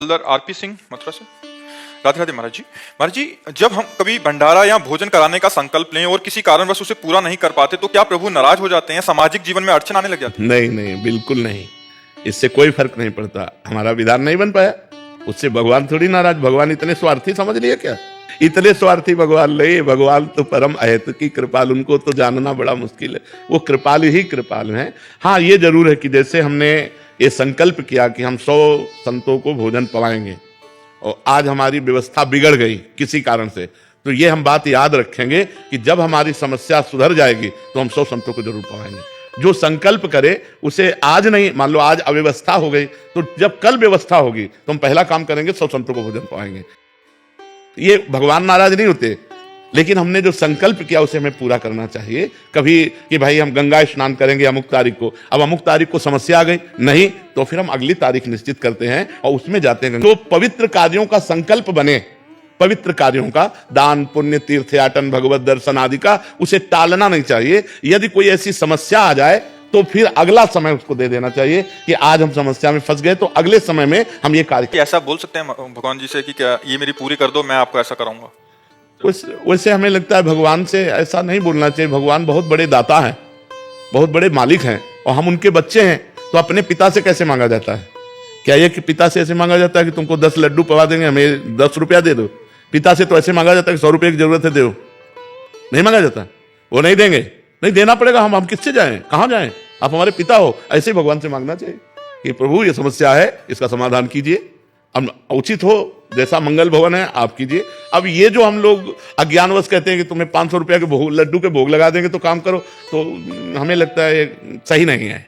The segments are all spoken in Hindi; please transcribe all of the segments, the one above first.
हवलदार आरपी सिंह मथुरा से। राधे राधे महाराज जी। महाराज जी, जब हम कभी भंडारा या भोजन कराने का संकल्प लें और किसी कारणवश उसे पूरा नहीं कर पाते तो क्या प्रभु नाराज हो जाते हैं, सामाजिक जीवन में अड़चन आने लग जाती है? नहीं नहीं, बिल्कुल नहीं। इससे कोई फर्क नहीं पड़ता। हमारा विधान नहीं बन पाया, उससे भगवान थोड़ी नाराज। भगवान इतने स्वार्थी समझ लिए क्या? इतने स्वार्थी भगवान नहीं। भगवान तो परम अहेत की कृपाल, उनको तो जानना बड़ा मुश्किल है। वो कृपाल ही कृपाल हैं। हाँ, ये जरूर है कि जैसे हमने ये संकल्प किया कि हम 100 संतों को भोजन पवाएंगे और आज हमारी व्यवस्था बिगड़ गई किसी कारण से, तो ये हम बात याद रखेंगे कि जब हमारी समस्या सुधर जाएगी तो हम 100 संतों को जरूर पवाएंगे। जो संकल्प करे उसे आज नहीं, मान लो आज अव्यवस्था हो गई तो जब कल व्यवस्था होगी तो हम पहला काम करेंगे 100 संतों को भोजन पवाएंगे। ये भगवान नाराज नहीं होते, लेकिन हमने जो संकल्प किया उसे हमें पूरा करना चाहिए। कभी कि भाई हम गंगा स्नान करेंगे अमुक तारीख को, अब अमुक तारीख को समस्या आ गई, नहीं तो फिर हम अगली तारीख निश्चित करते हैं और उसमें जाते हैं। तो पवित्र कार्यों का संकल्प बने, पवित्र कार्यों का, दान पुण्य तीर्थयाटन भगवत दर्शन आदि का, उसे टालना नहीं चाहिए। यदि कोई ऐसी समस्या आ जाए तो फिर अगला समय उसको दे देना चाहिए कि आज हम समस्या में फंस गए तो अगले समय में हम ये कार्य। ऐसा बोल सकते हैं भगवान जी से कि क्या ये मेरी पूरी कर दो, मैं आपको ऐसा कराऊंगा? वैसे हमें लगता है भगवान से ऐसा नहीं बोलना चाहिए। भगवान बहुत बड़े दाता हैं, बहुत बड़े मालिक हैं और हम उनके बच्चे हैं। तो अपने पिता से कैसे मांगा जाता है? क्या ये कि पिता से ऐसे मांगा जाता है कि तुमको 10 लड्डू पवा देंगे, हमें 10 रुपया दे दो? पिता से तो ऐसे मांगा जाता है कि 100 रुपये की जरूरत है, दो। नहीं मांगा जाता, वो नहीं देंगे, नहीं देना पड़ेगा। हम किससे जाएं, कहाँ जाएं? आप हमारे पिता हो। ऐसे भगवान से मांगना चाहिए कि प्रभु ये समस्या है, इसका समाधान कीजिए। अब उचित हो, जैसा मंगल भवन है आप कीजिए। अब ये जो हम लोग अज्ञानवश कहते हैं कि तुम्हें 500 रुपया के भोग, लड्डू के भोग लगा देंगे तो काम करो, तो हमें लगता है सही नहीं है।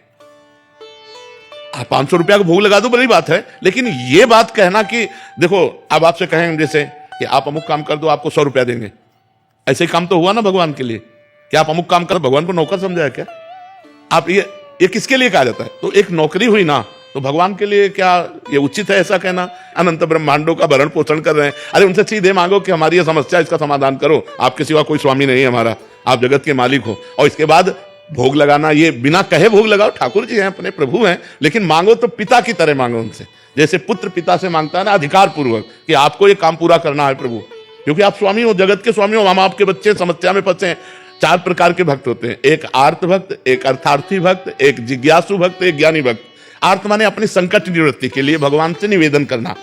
500 रुपया का भोग लगा दो, बड़ी बात है, लेकिन ये बात कहना कि देखो अब आपसे कहेंगे जैसे कि आप अमुक काम कर दो, आपको 100 रुपया देंगे, ऐसे काम तो हुआ ना भगवान के लिए कि आप अमुक काम करो। भगवान को नौकर समझा है क्या? आप ये किसके लिए कहा जाता है? तो एक नौकरी हुई ना, तो भगवान के लिए क्या ये उचित है ऐसा कहना? अनंत ब्रह्मांडों का भरण पोषण कर रहे हैं, अरे उनसे सीधे मांगो कि हमारी ये समस्या, इसका समाधान करो। आपके सिवा कोई स्वामी नहीं है हमारा, आप जगत के मालिक हो। और इसके बाद भोग लगाना, ये बिना कहे भोग लगाओ। ठाकुर जी हैं, अपने प्रभु हैं, लेकिन मांगो तो पिता की तरह मांगो उनसे, जैसे पुत्र पिता से मांगता है ना, अधिकार पूर्वक कि आपको ये काम पूरा करना है प्रभु, क्योंकि आप स्वामी हो, जगत के स्वामी हो। हम आपके बच्चे समस्या में फंसे हैं। 4 प्रकार के भक्त होते हैं, एक आर्त भक्त, एक अर्थार्थी भक्त, एक जिज्ञासु भक्त, एक ज्ञानी भक्त। आर्त माने अपनी संकट निवृत्ति के लिए भगवान से निवेदन करना,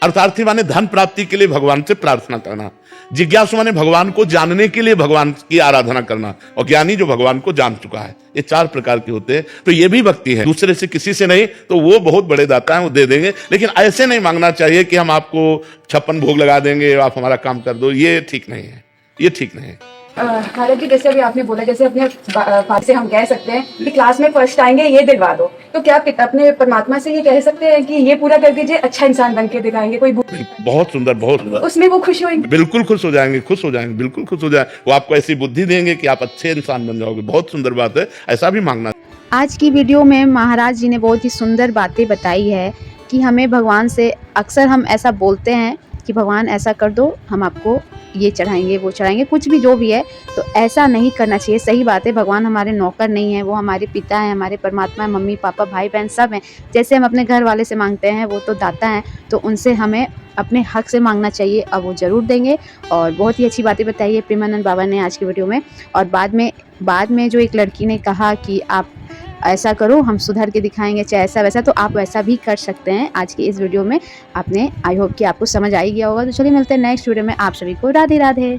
अर्थार्थी माने धन प्राप्ति के लिए भगवान से प्रार्थना करना, जिज्ञासु माने भगवान को जानने के लिए भगवान की आराधना करना, और ज्ञानी जो भगवान को जान चुका है। ये 4 प्रकार के होते हैं। तो ये भी भक्ति है, दूसरे से किसी से नहीं। तो वो बहुत बड़े दाता हैं, वो दे देंगे, लेकिन ऐसे नहीं मांगना चाहिए कि हम आपको 56 भोग लगा देंगे, आप हमारा काम कर दो। ये ठीक नहीं है, ये ठीक नहीं है। महाराज जी, जैसे अभी आपने बोला, जैसे अपने फादर से हम कह सकते हैं कि क्लास में फर्स्ट आएंगे, ये दिलवा दो, तो क्या अपने परमात्मा से ये कह सकते हैं कि ये पूरा कर दीजिए, अच्छा इंसान बन के दिखाएंगे? कोई बहुत सुंदर, बहुत सुंदर। उसमें वो खुश होंगे? बिल्कुल खुश हो जाएंगे, खुश हो जाएंगे, बिल्कुल खुश हो जाएंगे। वो आपको ऐसी बुद्धि देंगे कि आप अच्छे इंसान बन जाओगे। बहुत सुंदर बात है, ऐसा भी मांगना। आज की वीडियो में महाराज जी ने बहुत ही सुंदर बातें बताई है कि हमें भगवान से, अक्सर हम ऐसा बोलते हैं कि भगवान ऐसा कर दो, हम आपको ये चढ़ाएंगे, वो चढ़ाएंगे, कुछ भी जो भी है, तो ऐसा नहीं करना चाहिए। सही बात है, भगवान हमारे नौकर नहीं है, वो हमारे पिता हैं, हमारे परमात्मा है, मम्मी पापा भाई बहन सब हैं। जैसे हम अपने घर वाले से मांगते हैं, वो तो दाता हैं, तो उनसे हमें अपने हक से मांगना चाहिए, अब वो ज़रूर देंगे। और बहुत ही अच्छी बातें बताई है प्रेमानंद बाबा ने आज की वीडियो में। और बाद में जो एक लड़की ने कहा कि आप ऐसा करो, हम सुधर के दिखाएंगे, चाहे ऐसा वैसा, तो आप वैसा भी कर सकते हैं। आज की इस वीडियो में आपने, आई होप कि आपको समझ आ ही गया होगा। तो चलिए मिलते हैं नेक्स्ट वीडियो में। आप सभी को राधे राधे।